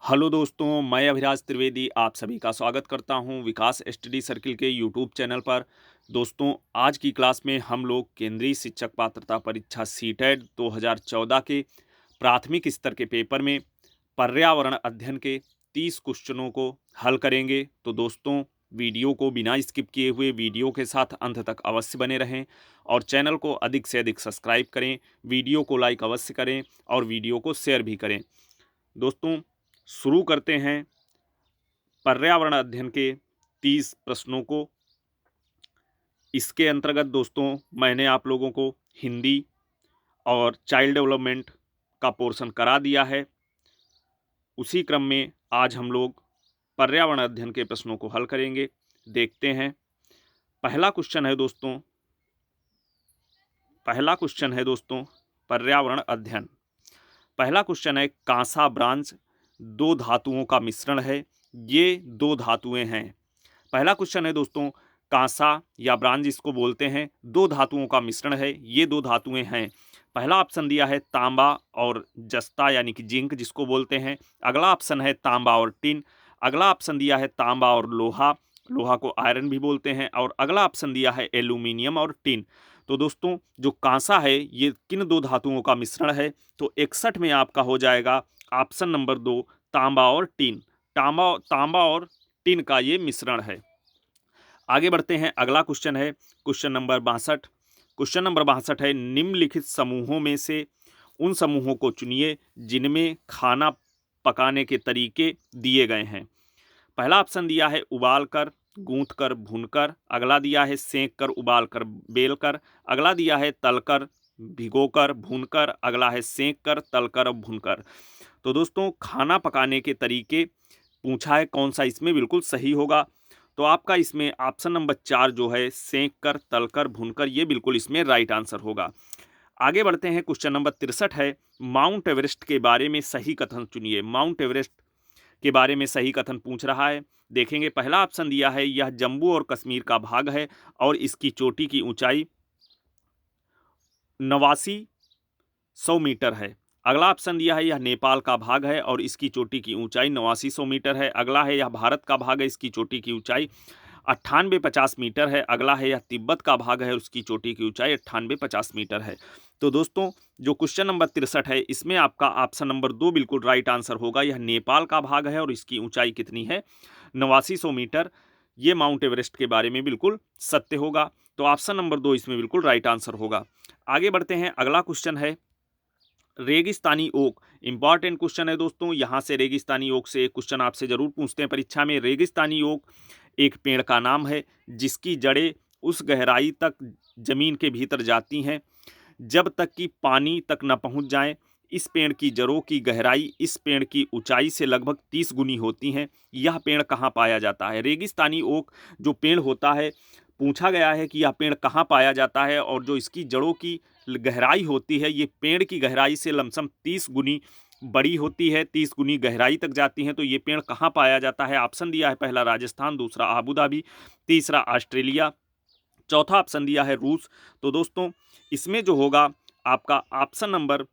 Hello दोस्तों, मैं अभिराज त्रिवेदी आप सभी का स्वागत करता हूं विकास स्टडी सर्किल के यूट्यूब चैनल पर। दोस्तों, आज की क्लास में हम लोग केंद्रीय शिक्षक पात्रता परीक्षा सीटेट 2014 के प्राथमिक स्तर के पेपर में पर्यावरण अध्ययन के 30 क्वेश्चनों को हल करेंगे। तो दोस्तों, वीडियो को बिना स्किप किए हुए वीडियो के साथ अंत तक अवश्य बने रहें और चैनल को अधिक से अधिक सब्सक्राइब करें, वीडियो को लाइक अवश्य करें और वीडियो को शेयर भी करें। दोस्तों, शुरू करते हैं पर्यावरण अध्ययन के 30 प्रश्नों को। इसके अंतर्गत दोस्तों मैंने आप लोगों को हिंदी और चाइल्ड डेवलपमेंट का पोर्शन करा दिया है। उसी क्रम में आज हम लोग पर्यावरण अध्ययन के प्रश्नों को हल करेंगे। देखते हैं। पहला क्वेश्चन है दोस्तों पर्यावरण अध्ययन। पहला क्वेश्चन है, कांसा ब्रांज दो धातुओं का मिश्रण है। ये दो धातुएं हैं। पहला क्वेश्चन है दोस्तों, कांसा या ब्रांज इसको बोलते हैं, दो धातुओं का मिश्रण है। ये दो धातुएं हैं। पहला ऑप्शन दिया है तांबा और जस्ता यानी कि जिंक जिसको बोलते हैं। अगला ऑप्शन है तांबा और टिन। अगला ऑप्शन दिया है तांबा और लोहा, लोहा को आयरन भी बोलते हैं। और अगला ऑप्शन दिया है एल्यूमिनियम और टिन। तो दोस्तों, जो कांसा है ये किन दो धातुओं का मिश्रण है? तो 61 में आपका हो जाएगा ऑप्शन नंबर 2, तांबा और टिन। तांबा और टिन का ये मिश्रण है। आगे बढ़ते हैं। अगला क्वेश्चन है क्वेश्चन नंबर 62। क्वेश्चन नंबर 62 है, निम्नलिखित समूहों में से उन समूहों को चुनिए जिनमें खाना पकाने के तरीके दिए गए हैं। पहला ऑप्शन दिया है उबाल कर, गूंथ कर, भूनकर। अगला दिया है सेंक कर, उबाल कर, बेल कर। अगला दिया है तलकर, भिगोकर, भूनकर। अगला है सेंक कर, तलकर, भूनकर। तो दोस्तों, खाना पकाने के तरीके पूछा है, कौन सा इसमें बिल्कुल सही होगा? तो आपका इसमें ऑप्शन नंबर 4 जो है सेंक कर, तलकर, भूनकर, ये बिल्कुल इसमें राइट आंसर होगा। आगे बढ़ते हैं। क्वेश्चन नंबर 63 है, माउंट एवरेस्ट के बारे में सही कथन चुनिए। माउंट एवरेस्ट के बारे में सही कथन पूछ रहा है। देखेंगे, पहला ऑप्शन दिया है यह जम्मू और कश्मीर का भाग है और इसकी चोटी की ऊंचाई 8900 मीटर है। अगला ऑप्शन दिया है यह नेपाल का भाग है और इसकी चोटी की ऊंचाई 8900 मीटर है। अगला है यह भारत का भाग है, इसकी चोटी की ऊंचाई 9850 मीटर है। अगला है यह तिब्बत का भाग है, उसकी चोटी की ऊंचाई 9850 मीटर है। तो दोस्तों, जो क्वेश्चन नंबर 63 है इसमें आपका ऑप्शन नंबर 2 बिल्कुल राइट आंसर होगा। यह नेपाल का भाग है और इसकी ऊंचाई कितनी है? 8900 मीटर। ये माउंट एवरेस्ट के बारे में बिल्कुल सत्य होगा। तो ऑप्शन नंबर 2 इसमें बिल्कुल राइट आंसर होगा। आगे बढ़ते हैं। अगला क्वेश्चन है रेगिस्तानी ओक। इंपॉर्टेंट क्वेश्चन है दोस्तों। यहाँ से रेगिस्तानी ओक से एक क्वेश्चन आपसे जरूर पूछते हैं परीक्षा में। रेगिस्तानी ओक एक पेड़ का नाम है जिसकी जड़ें उस गहराई तक जमीन के भीतर जाती हैं जब तक कि पानी तक न पहुंच जाए। इस पेड़ की जड़ों की गहराई इस पेड़ की ऊंचाई से लगभग 30 गुनी होती हैं। यह पेड़ कहाँ पाया जाता है? रेगिस्तानी ओक जो पेड़ होता है, पूछा गया है कि यह पेड़ कहाँ पाया जाता है और जो इसकी जड़ों की गहराई होती है ये पेड़ की गहराई से लमसम 30 गुनी बड़ी होती है, 30 गुनी गहराई तक जाती हैं। तो ये पेड़ कहाँ पाया जाता है? ऑप्शन दिया है पहला राजस्थान, दूसरा आबू धाबी, तीसरा ऑस्ट्रेलिया, चौथा ऑप्शन दिया है रूस। तो दोस्तों, इसमें जो होगा आपका ऑप्शन नंबर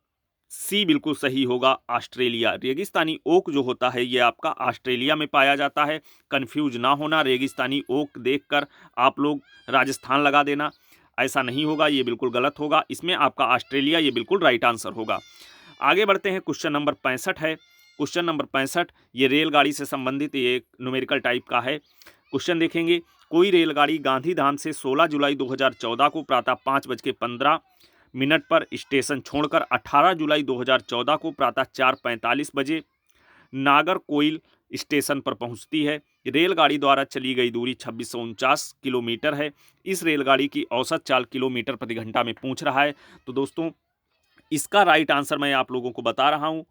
सी बिल्कुल सही होगा, ऑस्ट्रेलिया। रेगिस्तानी ओक जो होता है ये आपका ऑस्ट्रेलिया में पाया जाता है। कंफ्यूज ना होना, रेगिस्तानी ओक देखकर आप लोग राजस्थान लगा देना, ऐसा नहीं होगा, ये बिल्कुल गलत होगा। इसमें आपका ऑस्ट्रेलिया ये बिल्कुल राइट आंसर होगा। आगे बढ़ते हैं। क्वेश्चन नंबर 65 है। क्वेश्चन नंबर 65 ये रेलगाड़ी से संबंधित ये न्यूमेरिकल टाइप का है। क्वेश्चन देखेंगे, कोई रेलगाड़ी गांधीधाम से 16 जुलाई 2014 को प्रातः 5:15 पर स्टेशन छोड़कर 18 जुलाई 2014 को प्रातः 4:45 बजे नागरकोइल स्टेशन पर पहुंचती है। रेलगाड़ी द्वारा चली गई दूरी 2649 किलोमीटर है। इस रेलगाड़ी की औसत चाल किलोमीटर प्रति घंटा में पूछ रहा है। तो दोस्तों, इसका राइट आंसर मैं आप लोगों को बता रहा हूं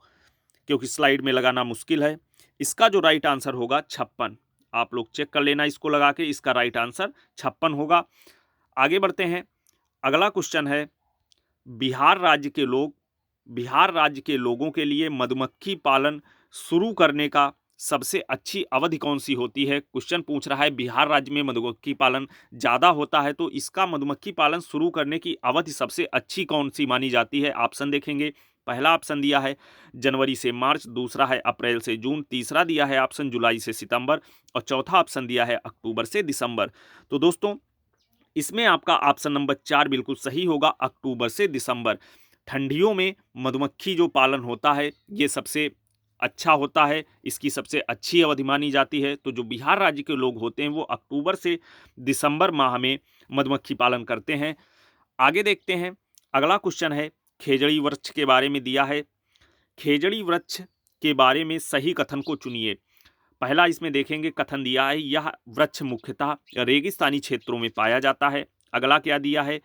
क्योंकि स्लाइड में लगाना मुश्किल है। इसका जो राइट आंसर होगा 56। आप लोग चेक कर लेना इसको लगा के, इसका राइट आंसर 56 होगा। आगे बढ़ते हैं। अगला क्वेश्चन है, बिहार राज्य के लोगों के लिए मधुमक्खी पालन शुरू करने का सबसे अच्छी अवधि कौन सी होती है? क्वेश्चन पूछ रहा है बिहार राज्य में मधुमक्खी पालन ज़्यादा होता है तो इसका मधुमक्खी पालन शुरू करने की अवधि सबसे अच्छी कौन सी मानी जाती है? ऑप्शन देखेंगे, पहला ऑप्शन दिया है जनवरी से मार्च, दूसरा है अप्रैल से जून, तीसरा दिया है ऑप्शन जुलाई से सितंबर और चौथा ऑप्शन दिया है अक्टूबर से दिसंबर। तो दोस्तों इसमें आपका ऑप्शन नंबर 4 बिल्कुल सही होगा, अक्टूबर से दिसंबर। ठंडियों में मधुमक्खी जो पालन होता है ये सबसे अच्छा होता है, इसकी सबसे अच्छी अवधि मानी जाती है। तो जो बिहार राज्य के लोग होते हैं वो अक्टूबर से दिसंबर माह में मधुमक्खी पालन करते हैं। आगे देखते हैं, अगला क्वेश्चन है खेजड़ी वृक्ष के बारे में दिया है। खेजड़ी वृक्ष के बारे में सही कथन को चुनिए। पहला इसमें देखेंगे कथन दिया है, यह वृक्ष मुख्यतः रेगिस्तानी क्षेत्रों में पाया जाता है। अगला क्या दिया है,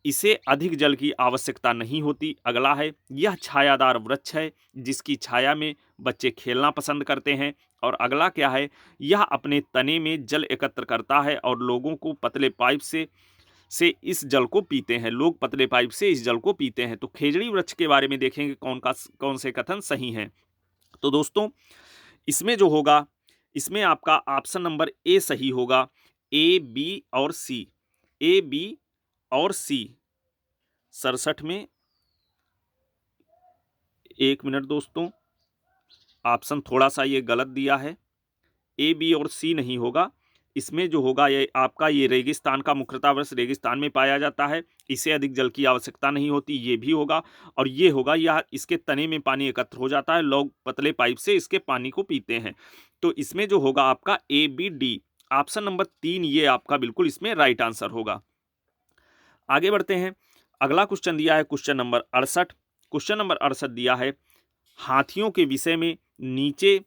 इसे अधिक जल की आवश्यकता नहीं होती। अगला है, यह छायादार वृक्ष है जिसकी छाया में बच्चे खेलना पसंद करते हैं। और अगला क्या है, यह अपने तने में जल एकत्र करता है और लोगों को पतले पाइप से इस जल को पीते हैं। लोग पतले पाइप से इस जल को पीते हैं। तो खेजड़ी वृक्ष के बारे में देखेंगे कौन से कथन सही हैं। तो दोस्तों इसमें जो होगा, इसमें आपका ऑप्शन नंबर ए सही होगा, ए बी और सी। ए बी और सी 67 में, एक मिनट दोस्तों, ऑप्शन थोड़ा सा ये गलत दिया है, ए बी और सी नहीं होगा। इसमें जो होगा ये आपका ये रेगिस्तान का मुख्यतः वृक्ष रेगिस्तान में पाया जाता है, इसे अधिक जल की आवश्यकता नहीं होती, ये भी होगा। और ये होगा, यह इसके तने में पानी एकत्र हो जाता है, लोग पतले पाइप से इसके पानी को पीते हैं। तो इसमें जो होगा आपका A B D, option number 3 ये आपका बिल्कुल इसमें राइट आंसर होगा। आगे बढ़ते हैं, अगला क्वेश्चन दिया है क्वेश्चन नंबर 68। क्वेश्चन नंबर 68 दिया है, हाथियों के विषय में नीचे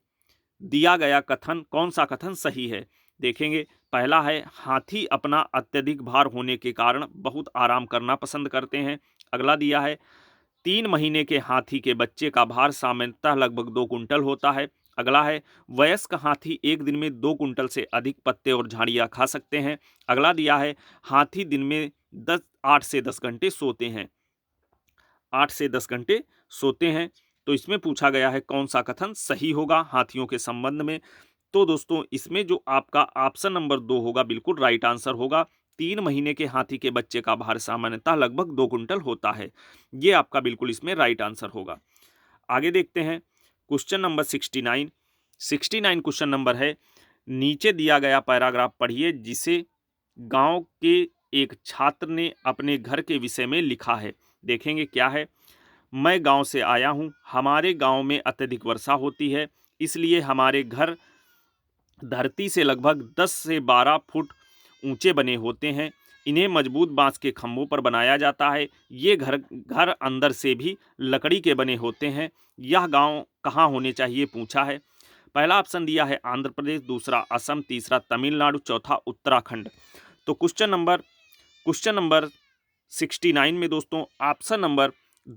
दिया गया कथन कौन सा कथन सही है। देखेंगे, पहला है, हाथी अपना अत्यधिक भार होने के कारण बहुत आराम करना पसंद करते हैं। अगला दिया है, 3 महीने के हाथी के बच्चे का भार सामान्यतः लगभग 2 कुंटल होता है। अगला है, वयस्क हाथी एक दिन में 2 कुंटल से अधिक पत्ते और झाड़ियाँ खा सकते हैं। अगला दिया है, हाथी दिन में 8 से 10 घंटे सोते हैं। 8 से 10 घंटे सोते हैं। तो इसमें पूछा गया है कौन सा कथन सही होगा हाथियों के संबंध में। तो दोस्तों इसमें जो आपका ऑप्शन नंबर 2 होगा बिल्कुल राइट आंसर होगा। 3 महीने के हाथी के बच्चे का भार सामान्यतः लगभग 2 कुंटल होता है। ये आपका बिल्कुल इसमें राइट आंसर होगा। आगे देखते हैं क्वेश्चन नंबर 69। 69 क्वेश्चन नंबर है, नीचे दिया गया पैराग्राफ पढ़िए जिसे गांव के एक छात्र ने अपने घर के विषय में लिखा है। देखेंगे क्या है, मैं गांव से आया हूं, हमारे गांव में अत्यधिक वर्षा होती है, इसलिए हमारे घर धरती से लगभग 10 से 12 फुट ऊंचे बने होते हैं। इन्हें मजबूत बांस के खंभों पर बनाया जाता है। ये घर अंदर से भी लकड़ी के बने होते हैं। यह गांव कहाँ होने चाहिए पूछा है। पहला ऑप्शन दिया है आंध्र प्रदेश, दूसरा असम, तीसरा तमिलनाडु, चौथा उत्तराखंड। तो क्वेश्चन नंबर 69 में दोस्तों ऑप्शन नंबर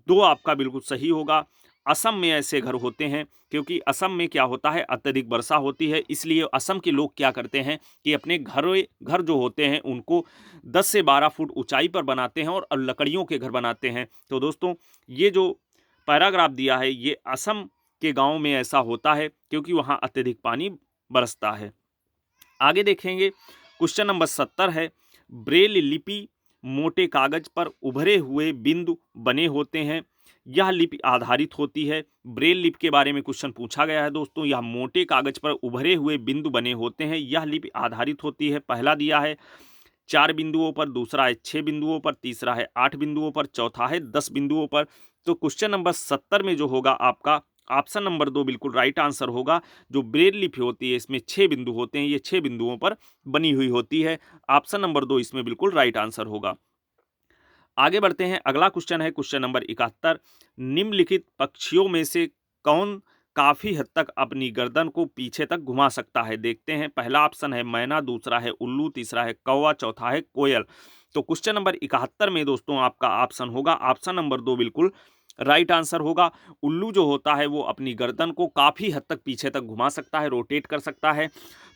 2 आपका बिल्कुल सही होगा। असम में ऐसे घर होते हैं क्योंकि असम में क्या होता है, अत्यधिक वर्षा होती है, इसलिए असम के लोग क्या करते हैं कि अपने घर जो होते हैं उनको 10 से 12 फुट ऊंचाई पर बनाते हैं और लकड़ियों के घर बनाते हैं। तो दोस्तों ये जो पैराग्राफ दिया है ये असम के गाँव में ऐसा होता है क्योंकि वहाँ अत्यधिक पानी बरसता है। आगे देखेंगे क्वेश्चन नंबर 70 है, ब्रेल लिपि मोटे कागज पर उभरे हुए बिंदु बने होते हैं, यह लिपि आधारित होती है। ब्रेल लिपि के बारे में क्वेश्चन पूछा गया है दोस्तों, यह मोटे कागज पर उभरे हुए बिंदु बने होते हैं, यह लिपि आधारित होती है। पहला दिया है 4 बिंदुओं पर, दूसरा है 6 बिंदुओं पर, तीसरा है 8 बिंदुओं पर, चौथा है 10 बिंदुओं पर। तो क्वेश्चन नंबर 70 में जो होगा आपका ऑप्शन नंबर 2 बिल्कुल राइट आंसर होगा। जो ब्रेल लिपि होती है इसमें 6 बिंदु होते हैं, ये 6 बिंदुओं पर बनी हुई होती है। ऑप्शन नंबर 2 इसमें बिल्कुल राइट आंसर होगा। आगे बढ़ते हैं, अगला क्वेश्चन है क्वेश्चन नंबर 71। निम्नलिखित पक्षियों में से कौन काफी हद तक अपनी गर्दन को पीछे तक घुमा सकता है। देखते हैं, पहला ऑप्शन है मैना, दूसरा है उल्लू, तीसरा है कौवा, चौथा है कोयल। तो क्वेश्चन नंबर 71 में दोस्तों आपका ऑप्शन होगा ऑप्शन नंबर 2 बिल्कुल राइट आंसर होगा। उल्लू जो होता है वो अपनी गर्दन को काफ़ी हद तक पीछे तक घुमा सकता है, रोटेट कर सकता है।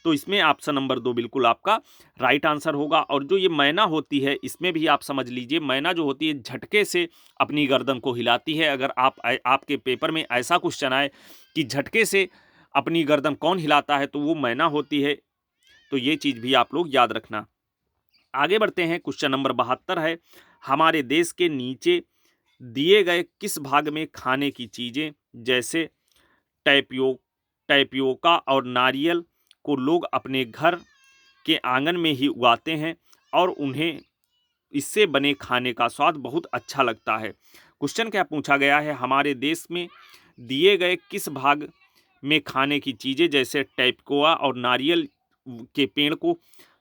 तो इसमें ऑप्शन नंबर 2 बिल्कुल आपका राइट आंसर होगा। और जो ये मैना होती है इसमें भी आप समझ लीजिए, मैना जो होती है झटके से अपनी गर्दन को हिलाती है। अगर आपके पेपर में ऐसा क्वेश्चन आए कि झटके से अपनी गर्दन कौन हिलाता है तो वो मैना होती है। तो ये चीज़ भी आप लोग याद रखना। आगे बढ़ते हैं, क्वेश्चन नंबर 72 है, हमारे देश के नीचे दिए गए किस भाग में खाने की चीजें जैसे टैपियो टैपियोका और नारियल को लोग अपने घर के आंगन में ही उगाते हैं और उन्हें इससे बने खाने का स्वाद बहुत अच्छा लगता है। क्वेश्चन क्या पूछा गया है, हमारे देश में दिए गए किस भाग में खाने की चीज़ें जैसे टैपकोआ और नारियल के पेड़ को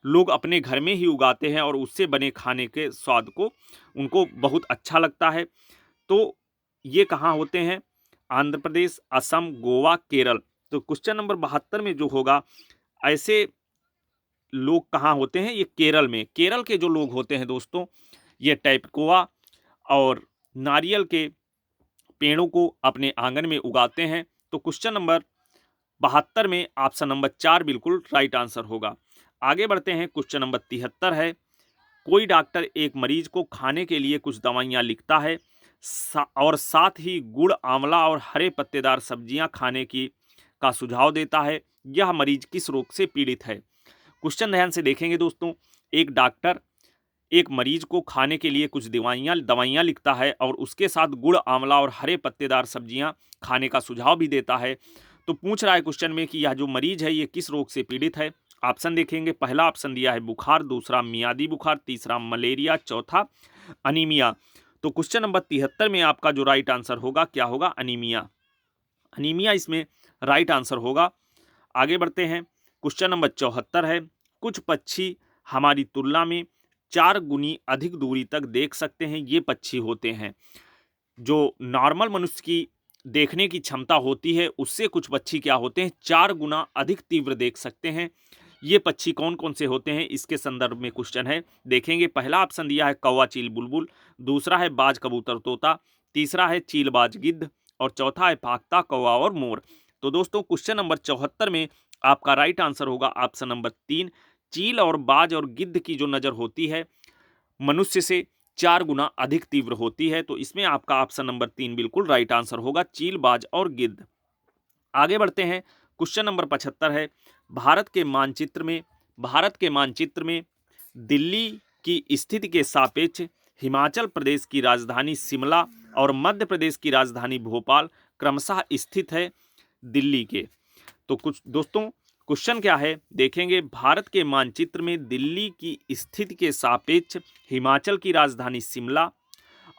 लोग अपने घर में ही उगाते हैं और उससे बने खाने के स्वाद को उनको बहुत अच्छा लगता है। तो ये कहाँ होते हैं, आंध्र प्रदेश, असम, गोवा, केरल। तो क्वेश्चन नंबर 72 में जो होगा, ऐसे लोग कहाँ होते हैं, ये केरल में। केरल के जो लोग होते हैं दोस्तों, ये टैपकोआ और नारियल के पेड़ों को अपने आंगन में उगाते हैं। तो क्वेश्चन नंबर 72 में ऑप्शन नंबर 4 बिल्कुल राइट आंसर होगा। आगे बढ़ते हैं, क्वेश्चन नंबर 73 है, कोई डॉक्टर एक मरीज को खाने के लिए कुछ दवाइयाँ लिखता है और साथ ही गुड़, आंवला और हरे पत्तेदार सब्जियां खाने की का सुझाव देता है। यह मरीज किस रोग से पीड़ित है? क्वेश्चन ध्यान से देखेंगे दोस्तों। एक डॉक्टर एक मरीज को खाने के लिए कुछ दवाइयाँ लिखता है और उसके साथ गुड़, आंवला और हरे पत्तेदार सब्जियां खाने का सुझाव भी देता है। तो पूछ रहा है क्वेश्चन में कि यह जो मरीज है ये किस रोग से पीड़ित है? ऑप्शन देखेंगे। पहला ऑप्शन दिया है बुखार, दूसरा मियादी बुखार, तीसरा मलेरिया, चौथा अनीमिया। तो क्वेश्चन नंबर 73 में आपका जो राइट आंसर होगा क्या होगा? अनीमिया। अनीमिया इसमें राइट आंसर होगा। आगे बढ़ते हैं, क्वेश्चन नंबर 74 है, कुछ पक्षी हमारी तुलना में 4 गुनी अधिक दूरी तक देख सकते हैं। ये पक्षी होते हैं जो नॉर्मल मनुष्य की देखने की क्षमता होती है, उससे कुछ पक्षी क्या होते हैं, 4 गुना अधिक तीव्र देख सकते हैं। ये पक्षी कौन कौन से होते हैं, इसके संदर्भ में क्वेश्चन है, देखेंगे। पहला ऑप्शन दिया है कौवा, चील, बुलबुल, दूसरा है बाज, कबूतर, तोता, तीसरा है चील, बाज, गिद्ध और चौथा है फाख्ता, कौवा और मोर। तो दोस्तों क्वेश्चन नंबर 74 में आपका राइट आंसर होगा ऑप्शन नंबर 3। चील और बाज और गिद्ध की जो नज़र होती है मनुष्य से 4 गुना अधिक तीव्र होती है। तो इसमें आपका ऑप्शन नंबर 3 बिल्कुल राइट आंसर होगा, चील, बाज और गिद्ध। आगे बढ़ते हैं, क्वेश्चन नंबर 75 है, भारत के मानचित्र में दिल्ली की स्थिति के सापेक्ष हिमाचल प्रदेश की राजधानी शिमला और मध्य प्रदेश की राजधानी भोपाल क्रमशः स्थित है दिल्ली के। तो कुछ दोस्तों क्वेश्चन क्या है, देखेंगे। भारत के मानचित्र में दिल्ली की स्थिति के सापेक्ष हिमाचल की राजधानी शिमला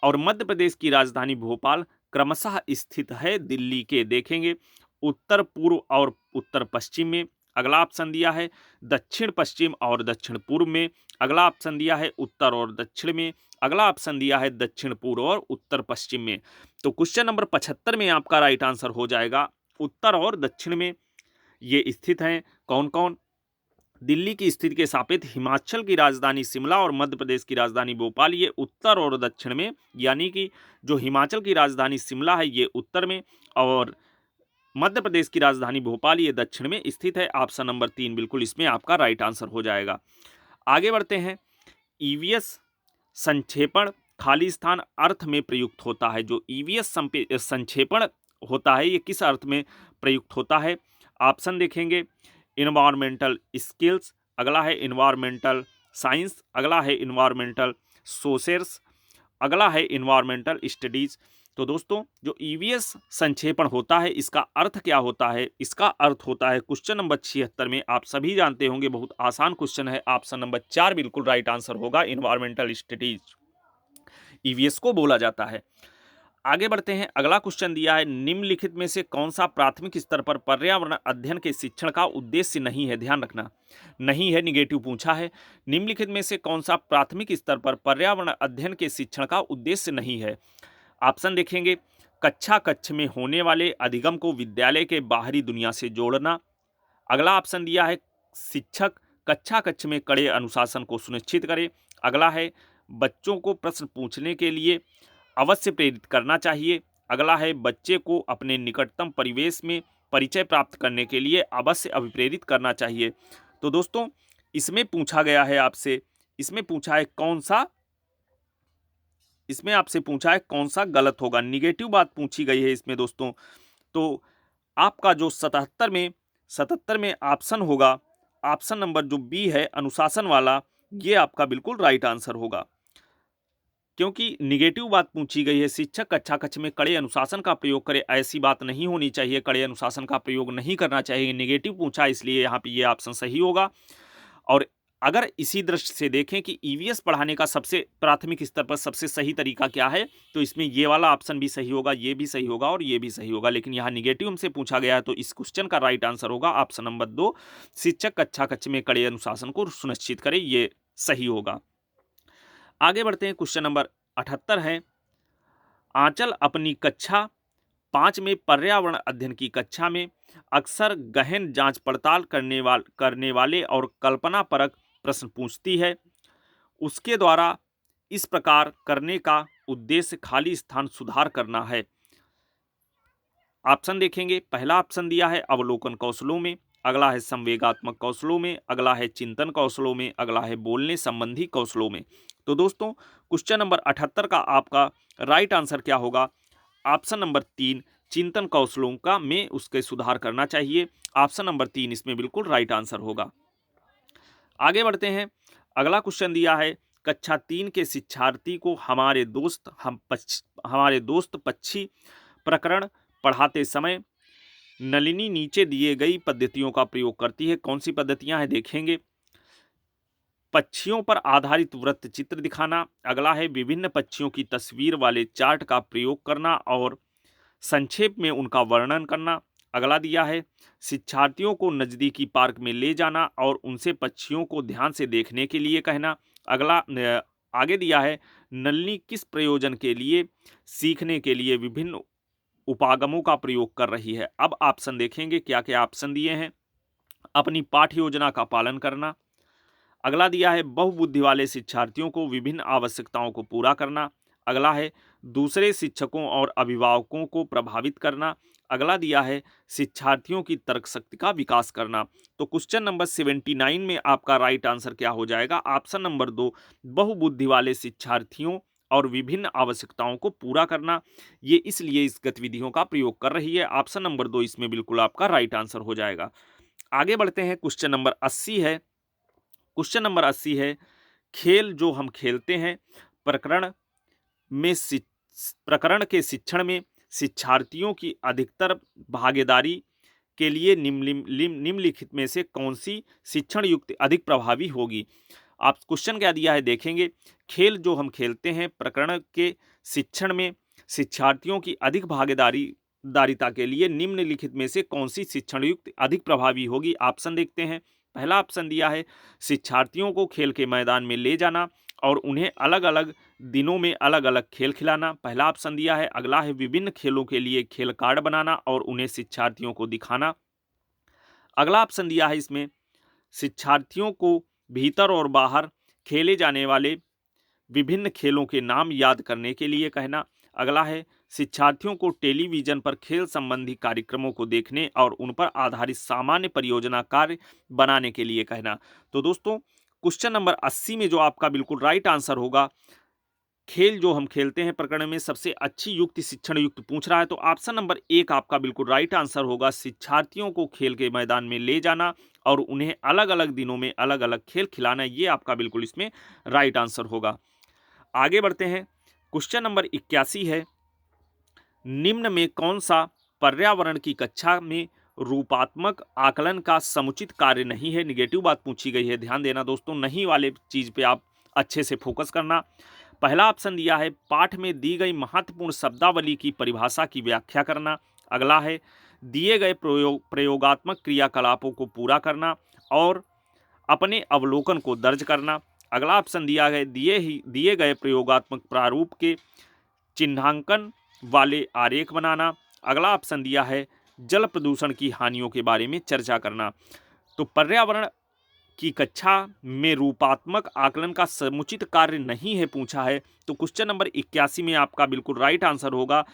और मध्य प्रदेश की राजधानी भोपाल क्रमशः स्थित है दिल्ली के, देखेंगे। उत्तर पूर्व और उत्तर पश्चिम में। अगला ऑप्शन दिया है दक्षिण पश्चिम और दक्षिण पूर्व में। अगला ऑप्शन दिया है उत्तर और दक्षिण में। अगला ऑप्शन दिया है दक्षिण पूर्व और उत्तर पश्चिम में। तो क्वेश्चन नंबर 75 में आपका राइट आंसर हो जाएगा उत्तर और दक्षिण में ये स्थित हैं। कौन कौन? दिल्ली की स्थिति के सापेक्ष हिमाचल की राजधानी शिमला और मध्य प्रदेश की राजधानी भोपाल ये उत्तर और दक्षिण में, यानी कि जो हिमाचल की राजधानी शिमला है ये उत्तर में और मध्य प्रदेश की राजधानी भोपाल ये दक्षिण में स्थित है। ऑप्शन नंबर 3 बिल्कुल इसमें आपका राइट आंसर हो जाएगा। आगे बढ़ते हैं, ईवीएस संक्षेपण खाली स्थान अर्थ में प्रयुक्त होता है। जो ईवीएस संक्षेपण होता है ये किस अर्थ में प्रयुक्त होता है? ऑप्शन देखेंगे, इन्वायरमेंटल स्किल्स, अगला है इन्वायरमेंटल साइंस, अगला है इन्वायरमेंटल सोशर्स, अगला है इन्वायरमेंटल स्टडीज। तो दोस्तों जो ईवीएस संक्षेपण होता है इसका अर्थ क्या होता है? इसका अर्थ होता है क्वेश्चन नंबर 76 में आप सभी जानते होंगे, बहुत आसान क्वेश्चन है, ऑप्शन नंबर 4 बिल्कुल राइट आंसर होगा, इन्वायरमेंटल स्टडीज ईवीएस को बोला जाता है। आगे बढ़ते हैं, अगला क्वेश्चन दिया है, निम्नलिखित में से कौन सा प्राथमिक स्तर पर पर्यावरण अध्ययन के शिक्षण का उद्देश्य नहीं है? ध्यान रखना, नहीं है, निगेटिव पूछा है। निम्नलिखित में से कौन सा प्राथमिक स्तर पर पर्यावरण अध्ययन के शिक्षण का उद्देश्य नहीं है? ऑप्शन देखेंगे, कक्षा कक्ष में होने वाले अधिगम को विद्यालय के बाहरी दुनिया से जोड़ना। अगला ऑप्शन दिया है, शिक्षक कक्षा कक्ष में कड़े अनुशासन को सुनिश्चित करे। अगला है, बच्चों को प्रश्न पूछने के लिए अवश्य प्रेरित करना चाहिए। अगला है, बच्चे को अपने निकटतम परिवेश में परिचय प्राप्त करने के लिए अवश्य अभिप्रेरित करना चाहिए। तो दोस्तों इसमें पूछा गया है आपसे, इसमें पूछा है कौन सा, इसमें आपसे पूछा है कौन सा गलत होगा, निगेटिव बात पूछी गई है इसमें दोस्तों। तो आपका जो 77 में ऑप्शन होगा, ऑप्शन नंबर जो बी है अनुशासन वाला, ये आपका बिल्कुल राइट आंसर होगा। क्योंकि निगेटिव बात पूछी गई है, शिक्षक कक्षा कक्ष में कड़े अनुशासन का प्रयोग करे, ऐसी बात नहीं होनी चाहिए, कड़े अनुशासन का प्रयोग नहीं करना चाहिए, निगेटिव पूछा, इसलिए यहाँ पे ये ऑप्शन सही होगा। और अगर इसी दृष्टि से देखें कि ईवीएस पढ़ाने का सबसे प्राथमिक स्तर पर सबसे सही तरीका क्या है, तो इसमें ये वाला ऑप्शन भी सही होगा, ये भी सही होगा और ये भी सही होगा। लेकिन यहाँ निगेटिव हमसे पूछा गया है, तो इस क्वेश्चन का राइट आंसर होगा ऑप्शन नंबर 2, शिक्षक कक्षा कक्ष में कड़े अनुशासन को सुनिश्चित करे, ये सही होगा। आगे बढ़ते हैं, क्वेश्चन नंबर 78 है, आंचल अपनी कक्षा 5 में पर्यावरण अध्ययन की कक्षा में अक्सर गहन जांच पड़ताल करने वाले और कल्पनापरक प्रश्न पूछती है। उसके द्वारा इस प्रकार करने का उद्देश्य खाली स्थान सुधार करना है। ऑप्शन देखेंगे, पहला ऑप्शन दिया है अवलोकन कौशलों में, अगला है संवेगात्मक कौशलों में, अगला है चिंतन कौशलों में, अगला है बोलने संबंधी कौशलों में। तो दोस्तों क्वेश्चन नंबर 78 का आपका राइट आंसर क्या होगा? ऑप्शन नंबर 3, चिंतन कौशलों का में उसके सुधार करना चाहिए। ऑप्शन नंबर 3 इसमें बिल्कुल राइट आंसर होगा। आगे बढ़ते हैं, अगला क्वेश्चन दिया है, कक्षा 3 के शिक्षार्थी को हमारे दोस्त पक्षी प्रकरण पढ़ाते समय नलिनी नीचे दिए गई पद्धतियों का प्रयोग करती है। कौन सी पद्धतियां हैं देखेंगे, पक्षियों पर आधारित वृत्त चित्र दिखाना, अगला है विभिन्न पक्षियों की तस्वीर वाले चार्ट का प्रयोग करना और संक्षेप में उनका वर्णन करना, अगला दिया है शिक्षार्थियों को नज़दीकी पार्क में ले जाना और उनसे पक्षियों को ध्यान से देखने के लिए कहना, अगला आगे दिया है नलिनी किस प्रयोजन के लिए सीखने के लिए विभिन्न उपागमों का प्रयोग कर रही है। अब ऑप्शन देखेंगे क्या क्या ऑप्शन दिए हैं, अपनी पाठ्य योजना का पालन करना, अगला दिया है बहुबुद्धि वाले शिक्षार्थियों को विभिन्न आवश्यकताओं को पूरा करना, अगला है दूसरे शिक्षकों और अभिभावकों को प्रभावित करना, अगला दिया है शिक्षार्थियों की तर्क शक्ति का विकास करना। तो क्वेश्चन नंबर 79 में आपका राइट आंसर क्या हो जाएगा? ऑप्शन नंबर 2, बहुबुद्धि वाले शिक्षार्थियों और विभिन्न आवश्यकताओं को पूरा करना, ये इसलिए इस गतिविधियों का प्रयोग कर रही है। ऑप्शन नंबर 2 इसमें बिल्कुल आपका राइट आंसर हो जाएगा। आगे बढ़ते हैं, क्वेश्चन नंबर 80 है। क्वेश्चन नंबर 80 है, खेल जो हम खेलते हैं प्रकरण के शिक्षण में शिक्षार्थियों की अधिकतर भागीदारी के लिए निम्नलिखित में से कौन सी शिक्षण युक्ति अधिक प्रभावी होगी? आप क्वेश्चन क्या दिया है देखेंगे, खेल जो हम खेलते हैं प्रकरण के शिक्षण में शिक्षार्थियों की अधिक भागीदारिता के लिए निम्नलिखित में से कौन सी शिक्षण युक्ति अधिक प्रभावी होगी? ऑप्शन देखते हैं। पहला ऑप्शन दिया है शिक्षार्थियों को खेल के मैदान में ले जाना और उन्हें अलग अलग दिनों में अलग अलग खेल खिलाना, पहला ऑप्शन दिया है। अगला है विभिन्न खेलों के लिए खेल कार्ड बनाना और उन्हें शिक्षार्थियों को दिखाना, अगला ऑप्शन दिया है इसमें शिक्षार्थियों को भीतर और बाहर खेले जाने वाले विभिन्न खेलों के नाम याद करने के लिए कहना, अगला है शिक्षार्थियों को टेलीविजन पर खेल संबंधी कार्यक्रमों को देखने और उन पर आधारित सामान्य परियोजना कार्य बनाने के लिए कहना। तो दोस्तों क्वेश्चन नंबर 80 में जो आपका बिल्कुल राइट आंसर होगा, खेल जो हम खेलते हैं प्रकरण में सबसे अच्छी युक्ति शिक्षण युक्त पूछ रहा है, तो ऑप्शन नंबर 1 आपका बिल्कुल राइट आंसर होगा, शिक्षार्थियों को खेल के मैदान में ले जाना और उन्हें अलग अलग दिनों में अलग अलग खेल खिलाना, ये आपका बिल्कुल इसमें राइट आंसर होगा। आगे बढ़ते हैं, क्वेश्चन नंबर 81 है, निम्न में कौन सा पर्यावरण की कक्षा में रूपात्मक आकलन का समुचित कार्य नहीं है? निगेटिव बात पूछी गई है, ध्यान देना दोस्तों, नहीं वाले चीज पे आप अच्छे से फोकस करना। पहला ऑप्शन दिया है पाठ में दी गई महत्वपूर्ण शब्दावली की परिभाषा की व्याख्या करना, अगला है दिए गए प्रयोगात्मक क्रियाकलापों को पूरा करना और अपने अवलोकन को दर्ज करना, अगला ऑप्शन दिया है दिए गए प्रयोगात्मक प्रारूप के चिन्हांकन वाले आरेख बनाना, अगला ऑप्शन दिया है जल प्रदूषण की हानियों के बारे में चर्चा करना। तो पर्यावरण की कक्षा में रूपात्मक आकलन का समुचित कार्य नहीं है पूछा है, तो क्वेश्चन नंबर 81 में आपका बिल्कुल राइट आंसर होगा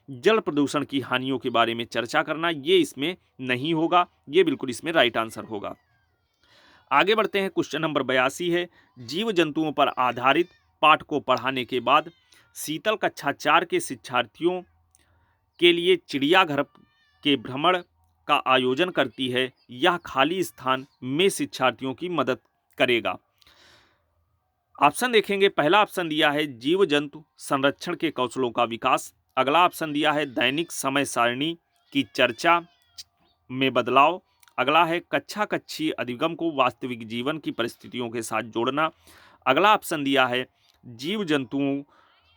जल प्रदूषण की हानियों के बारे में चर्चा करना, ये इसमें नहीं होगा, ये बिल्कुल इसमें राइट आंसर होगा। आगे बढ़ते हैं, क्वेश्चन नंबर 82 है, जीव जंतुओं पर आधारित पाठ को पढ़ाने के बाद शीतल कक्षा 4 के शिक्षार्थियों के लिए चिड़ियाघर के भ्रमण का आयोजन करती है, यह खाली स्थान में शिक्षार्थियों की मदद करेगा। ऑप्शन देखेंगे, पहला ऑप्शन दिया है जीव जंतु संरक्षण के कौशलों का विकास। अगला ऑप्शन दिया है दैनिक समय सारणी की चर्चा में बदलाव। अगला है कक्षा कक्षीय अधिगम को वास्तविक जीवन की परिस्थितियों के साथ जोड़ना। अगला ऑप्शन दिया है जीव जंतुओं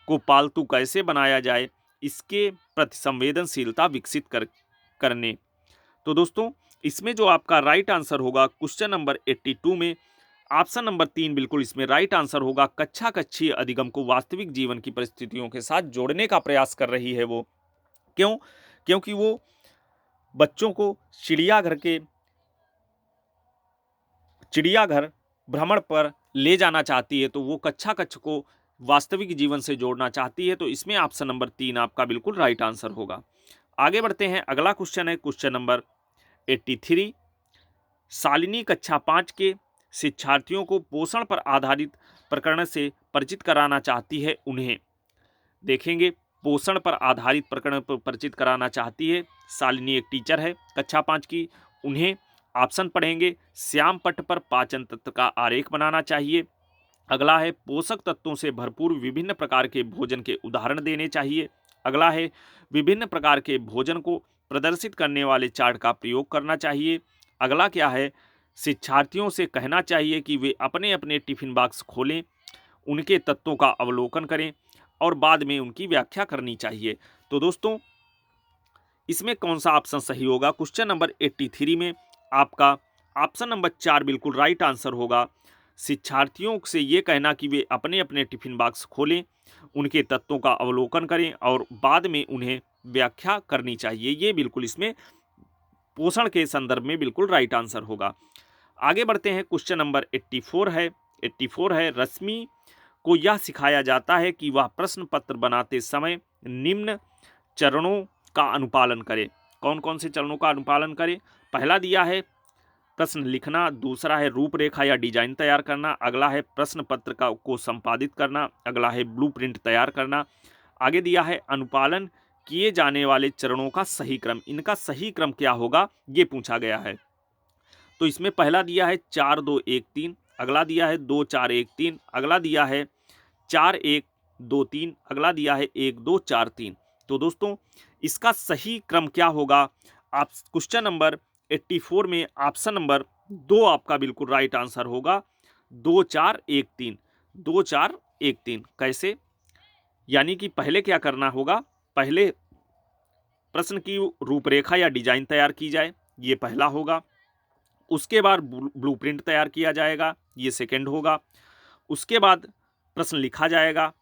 को पालतू कैसे बनाया जाए, इसके प्रति संवेदनशीलता विकसित करने। तो दोस्तों, इसमें जो आपका राइट आंसर होगा क्वेश्चन नंबर 82 में ऑप्शन नंबर 3 बिल्कुल इसमें राइट आंसर होगा। कक्षा कक्षीय अधिगम को वास्तविक जीवन की परिस्थितियों के साथ जोड़ने का प्रयास कर रही है वो। क्यों? क्योंकि वो बच्चों को चिड़ियाघर भ्रमण पर ले जाना चाहती है, तो वो कक्षा कक्ष को वास्तविक जीवन से जोड़ना चाहती है। तो इसमें ऑप्शन नंबर 3 आपका बिल्कुल राइट आंसर होगा। आगे बढ़ते हैं, अगला क्वेश्चन है क्वेश्चन नंबर 83। शालिनी कक्षा 5 के शिक्षार्थियों को पोषण पर आधारित प्रकरण से परिचित कराना चाहती है। उन्हें देखेंगे, पोषण पर आधारित प्रकरण पर परिचित कराना चाहती है शालिनी, एक टीचर है कक्षा 5 की। उन्हें ऑप्शन पढ़ेंगे, श्याम पट्ट पर पाचन तत्व का आरेख बनाना चाहिए। अगला है पोषक तत्वों से भरपूर विभिन्न प्रकार के भोजन के उदाहरण देने चाहिए। अगला है विभिन्न प्रकार के भोजन को प्रदर्शित करने वाले चार्ट का प्रयोग करना चाहिए। अगला क्या है, शिक्षार्थियों से कहना चाहिए कि वे अपने अपने टिफिन बॉक्स खोलें, उनके तत्वों का अवलोकन करें और बाद में उनकी व्याख्या करनी चाहिए। तो दोस्तों, इसमें कौन सा ऑप्शन सही होगा? क्वेश्चन नंबर 83 में आपका ऑप्शन नंबर 4 बिल्कुल राइट आंसर होगा। शिक्षार्थियों से ये कहना कि वे अपने अपने टिफिन बॉक्स खोलें, उनके तत्वों का अवलोकन करें और बाद में उन्हें व्याख्या करनी चाहिए, ये बिल्कुल इसमें पोषण के संदर्भ में बिल्कुल राइट आंसर होगा। आगे बढ़ते हैं, क्वेश्चन नंबर 84 है रश्मि को यह सिखाया जाता है कि वह प्रश्न पत्र बनाते समय निम्न चरणों का अनुपालन करे। कौन कौन से चरणों का अनुपालन करे? पहला दिया है प्रश्न लिखना, दूसरा है रूपरेखा या डिजाइन तैयार करना, अगला है प्रश्न पत्र को संपादित करना, अगला है ब्लूप्रिंट तैयार करना। आगे दिया है अनुपालन किए जाने वाले चरणों का सही क्रम। इनका सही क्रम क्या होगा, ये पूछा गया है। तो इसमें पहला दिया है 4 2 1 3, अगला दिया है 2 4 1 3, अगला दिया है 4 1 2 3, अगला दिया है 1 2 4 3। तो दोस्तों, इसका सही क्रम क्या होगा? आप क्वेश्चन नंबर 84 में ऑप्शन नंबर 2 आपका बिल्कुल राइट आंसर होगा। 2 4 1 3, 2 4 1 3। कैसे? यानी कि पहले क्या करना होगा, पहले प्रश्न की रूपरेखा या डिजाइन तैयार की जाए, ये पहला होगा। उसके बाद ब्लूप्रिंट तैयार किया जाएगा, ये सेकंड होगा। उसके बाद प्रश्न लिखा जाएगा,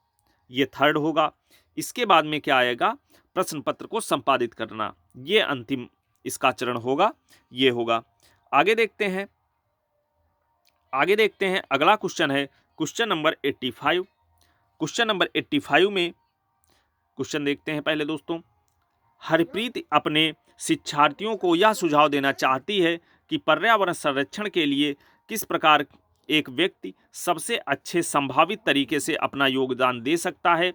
ये थर्ड होगा। इसके बाद में क्या आएगा, प्रश्न पत्र को संपादित करना, ये अंतिम इसका चरण होगा, ये होगा। आगे देखते हैं, अगला क्वेश्चन है क्वेश्चन नंबर 85। क्वेश्चन नंबर 85 में क्वेश्चन देखते हैं पहले दोस्तों। हरप्रीत अपने शिक्षार्थियों को यह सुझाव देना चाहती है कि पर्यावरण संरक्षण के लिए किस प्रकार एक व्यक्ति सबसे अच्छे संभावित तरीके से अपना योगदान दे सकता है,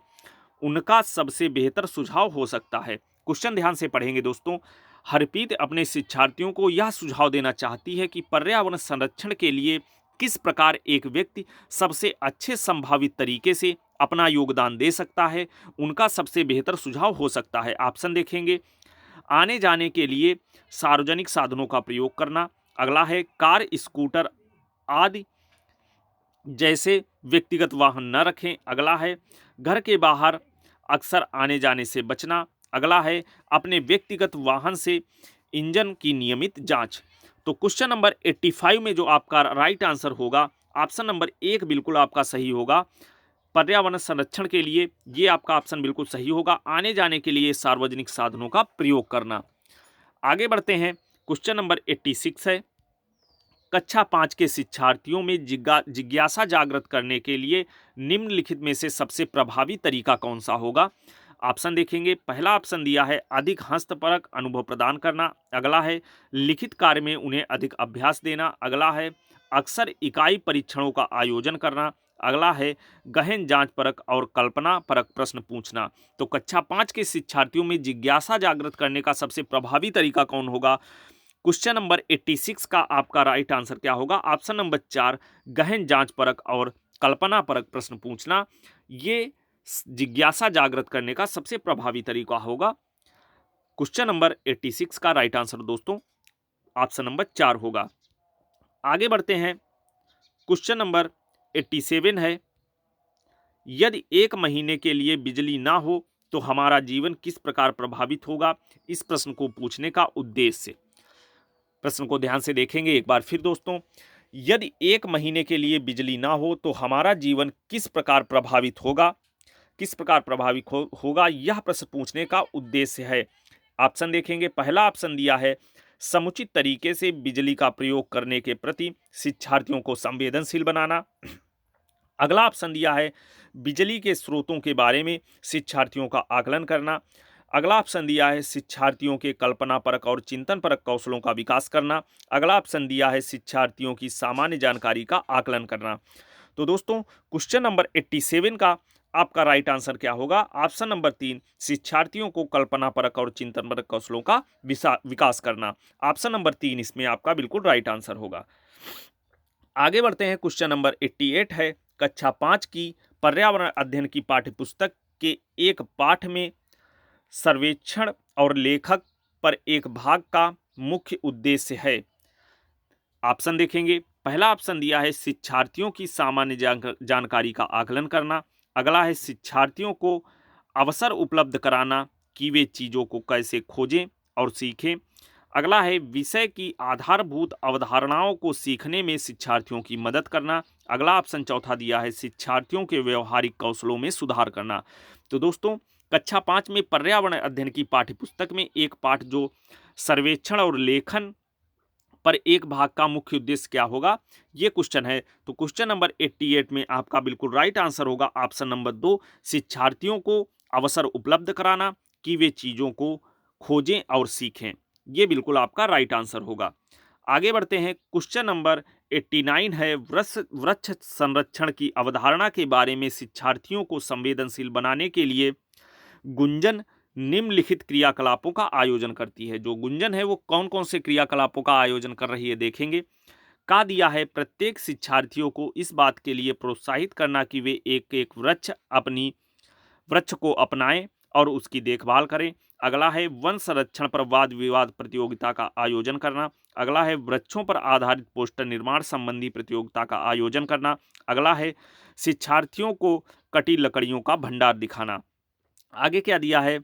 उनका सबसे बेहतर सुझाव हो सकता है। क्वेश्चन ध्यान से पढ़ेंगे दोस्तों। हरप्रीत अपने शिक्षार्थियों को यह सुझाव देना चाहती है कि पर्यावरण संरक्षण के लिए किस प्रकार एक व्यक्ति सबसे अच्छे संभावित तरीके से अपना योगदान दे सकता है, उनका सबसे बेहतर सुझाव हो सकता है। ऑप्शन देखेंगे, आने जाने के लिए सार्वजनिक साधनों का प्रयोग करना, अगला है कार स्कूटर आदि जैसे व्यक्तिगत वाहन न रखें, अगला है घर के बाहर अक्सर आने जाने से बचना, अगला है अपने व्यक्तिगत वाहन से इंजन की नियमित जांच। तो क्वेश्चन नंबर 85 में जो आपका राइट आंसर होगा, ऑप्शन नंबर 1 बिल्कुल आपका सही होगा। पर्यावरण संरक्षण के लिए ये आपका ऑप्शन बिल्कुल सही होगा, आने जाने के लिए सार्वजनिक साधनों का प्रयोग करना। आगे बढ़ते हैं, क्वेश्चन नंबर 86 है कक्षा 5 के शिक्षार्थियों में जिज्ञासा जागृत करने के लिए निम्नलिखित में से सबसे प्रभावी तरीका कौन सा होगा? ऑप्शन देखेंगे, पहला ऑप्शन दिया है अधिक हस्तपरक अनुभव प्रदान करना, अगला है लिखित कार्य में उन्हें अधिक अभ्यास देना, अगला है अक्सर इकाई परीक्षणों का आयोजन करना, अगला है गहन जांच परक और कल्पना परक प्रश्न पूछना। तो कक्षा 5 के शिक्षार्थियों में जिज्ञासा जागृत करने का सबसे प्रभावी तरीका कौन होगा? क्वेश्चन नंबर 86 का आपका राइट आंसर क्या होगा? ऑप्शन नंबर 4 गहन जांच परक और कल्पनापरक प्रश्न पूछना ये जिज्ञासा जागृत करने का सबसे प्रभावी तरीका होगा। क्वेश्चन नंबर 86 का राइट आंसर दोस्तों ऑप्शन नंबर 4 होगा। आगे बढ़ते हैं, क्वेश्चन नंबर 87 है, यदि 1 महीने के लिए बिजली ना हो तो हमारा जीवन किस प्रकार प्रभावित होगा। इस प्रश्न को पूछने का उद्देश्य, प्रश्न को ध्यान से देखेंगे एक बार फिर दोस्तों। यदि 1 महीने के लिए बिजली ना हो तो हमारा जीवन किस प्रकार प्रभावित होगा, किस प्रकार प्रभावित होगा, यह प्रश्न पूछने का उद्देश्य है। ऑप्शन देखेंगे, पहला ऑप्शन दिया है समुचित तरीके से बिजली का प्रयोग करने के प्रति शिक्षार्थियों को संवेदनशील बनाना। अगला ऑप्शन दिया है बिजली के स्रोतों के बारे में शिक्षार्थियों का आकलन करना। अगला ऑप्शन दिया है शिक्षार्थियों के कल्पनापरक और चिंतनपरक कौशलों का विकास करना। अगला ऑप्शन दिया है शिक्षार्थियों की सामान्य जानकारी का आकलन करना। तो दोस्तों क्वेश्चन नंबर 87 का आपका राइट आंसर क्या होगा? ऑप्शन नंबर 3, शिक्षार्थियों को कल्पनापरक और चिंतनपरक कौशलों का विकास करना। ऑप्शन नंबर 3 इसमें आपका बिल्कुल राइट आंसर होगा। आगे बढ़ते हैं, क्वेश्चन नंबर 88 है, कक्षा 5 की पर्यावरण अध्ययन की पाठ्यपुस्तक के एक पाठ में सर्वेक्षण और लेखक पर एक भाग का मुख्य उद्देश्य है। ऑप्शन देखेंगे, पहला ऑप्शन दिया है शिक्षार्थियों की सामान्य जानकारी का आकलन करना। अगला है शिक्षार्थियों को अवसर उपलब्ध कराना कि वे चीज़ों को कैसे खोजें और सीखें। अगला है विषय की आधारभूत अवधारणाओं को सीखने में शिक्षार्थियों की मदद करना। अगला ऑप्शन चौथा दिया है शिक्षार्थियों के व्यवहारिक कौशलों में सुधार करना। तो दोस्तों कक्षा 5 में पर्यावरण अध्ययन की पाठ्यपुस्तक में एक पाठ जो सर्वेक्षण और लेखन पर एक भाग का मुख्य उद्देश्य क्या होगा, ये क्वेश्चन है। तो क्वेश्चन नंबर 88 में आपका बिल्कुल राइट आंसर होगा ऑप्शन नंबर 2, शिक्षार्थियों को अवसर उपलब्ध कराना कि वे चीज़ों को खोजें और सीखें। ये बिल्कुल आपका राइट आंसर होगा। आगे बढ़ते हैं, क्वेश्चन नंबर 89 है, वृक्ष संरक्षण की अवधारणा के बारे में शिक्षार्थियों को संवेदनशील बनाने के लिए गुंजन निम्नलिखित क्रियाकलापों का आयोजन करती है। जो गुंजन है वो कौन कौन से क्रियाकलापों का आयोजन कर रही है देखेंगे। का दिया है प्रत्येक शिक्षार्थियों को इस बात के लिए प्रोत्साहित करना कि वे एक एक वृक्ष को अपनाएं और उसकी देखभाल करें। अगला है वन संरक्षण पर वाद विवाद प्रतियोगिता का आयोजन करना। अगला है वृक्षों पर आधारित पोस्टर निर्माण संबंधी प्रतियोगिता का आयोजन करना। अगला है शिक्षार्थियों को कटी लकड़ियों का भंडार दिखाना। आगे क्या दिया है,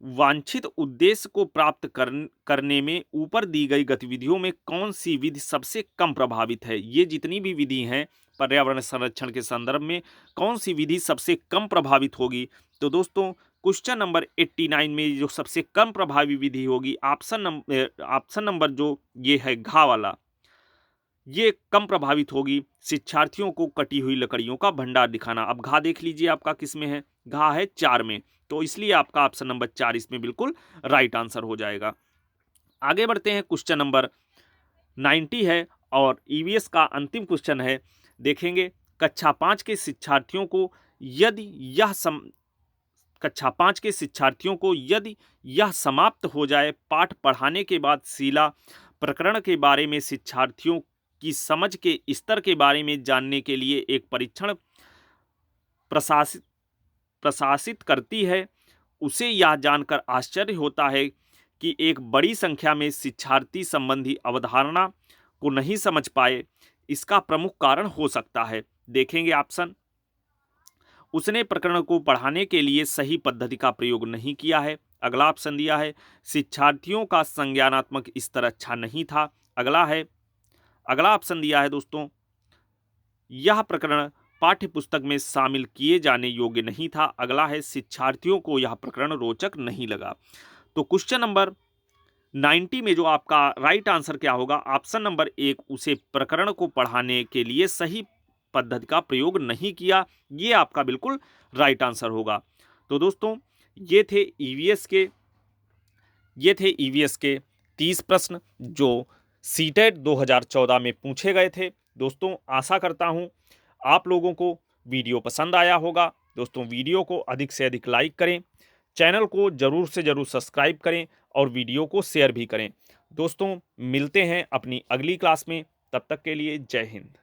वांछित उद्देश्य को प्राप्त करने में ऊपर दी गई गतिविधियों में कौन सी विधि सबसे कम प्रभावित है। ये जितनी भी विधि हैं पर्यावरण संरक्षण के संदर्भ में कौन सी विधि सबसे कम प्रभावित होगी। तो दोस्तों क्वेश्चन नंबर 89 में जो सबसे कम प्रभावी विधि होगी ऑप्शन नंबर जो ये है घा वाला, ये कम प्रभावित होगी। शिक्षार्थियों को कटी हुई लकड़ियों का भंडार दिखाना। अब घा देख लीजिए आपका किस में है, घा है 4 में, तो इसलिए आपका ऑप्शन नंबर 4 इसमें बिल्कुल राइट आंसर हो जाएगा। आगे बढ़ते हैं, क्वेश्चन नंबर 90 है और ईवीएस का अंतिम क्वेश्चन है। देखेंगे कक्षा 5 के शिक्षार्थियों को यदि यह समाप्त हो जाए, पाठ पढ़ाने के बाद शिला प्रकरण के बारे में शिक्षार्थियों की समझ के स्तर के बारे में जानने के लिए एक परीक्षण प्रशासित करती है, उसे यह जानकर आश्चर्य होता है कि एक बड़ी संख्या में शिक्षार्थी संबंधी अवधारणा को नहीं समझ पाए। इसका प्रमुख कारण हो सकता है। देखेंगे ऑप्शन, उसने प्रकरण को पढ़ाने के लिए सही पद्धति का प्रयोग नहीं किया है। अगला ऑप्शन दिया है शिक्षार्थियों का संज्ञानात्मक स्तर अच्छा नहीं था। अगला ऑप्शन दिया है दोस्तों, यह प्रकरण पाठ्य पुस्तक में शामिल किए जाने योग्य नहीं था। अगला है शिक्षार्थियों को यह प्रकरण रोचक नहीं लगा। तो क्वेश्चन नंबर 90 में जो आपका राइट आंसर क्या होगा, ऑप्शन नंबर 1, उसे प्रकरण को पढ़ाने के लिए सही पद्धति का प्रयोग नहीं किया, ये आपका बिल्कुल राइट आंसर होगा। तो दोस्तों ये थे ईवीएस के 30 प्रश्न जो सीटेट 2014 में पूछे गए थे। दोस्तों आशा करता हूँ आप लोगों को वीडियो पसंद आया होगा। दोस्तों वीडियो को अधिक से अधिक लाइक करें, चैनल को ज़रूर से ज़रूर सब्सक्राइब करें और वीडियो को शेयर भी करें। दोस्तों मिलते हैं अपनी अगली क्लास में, तब तक के लिए जय हिंद।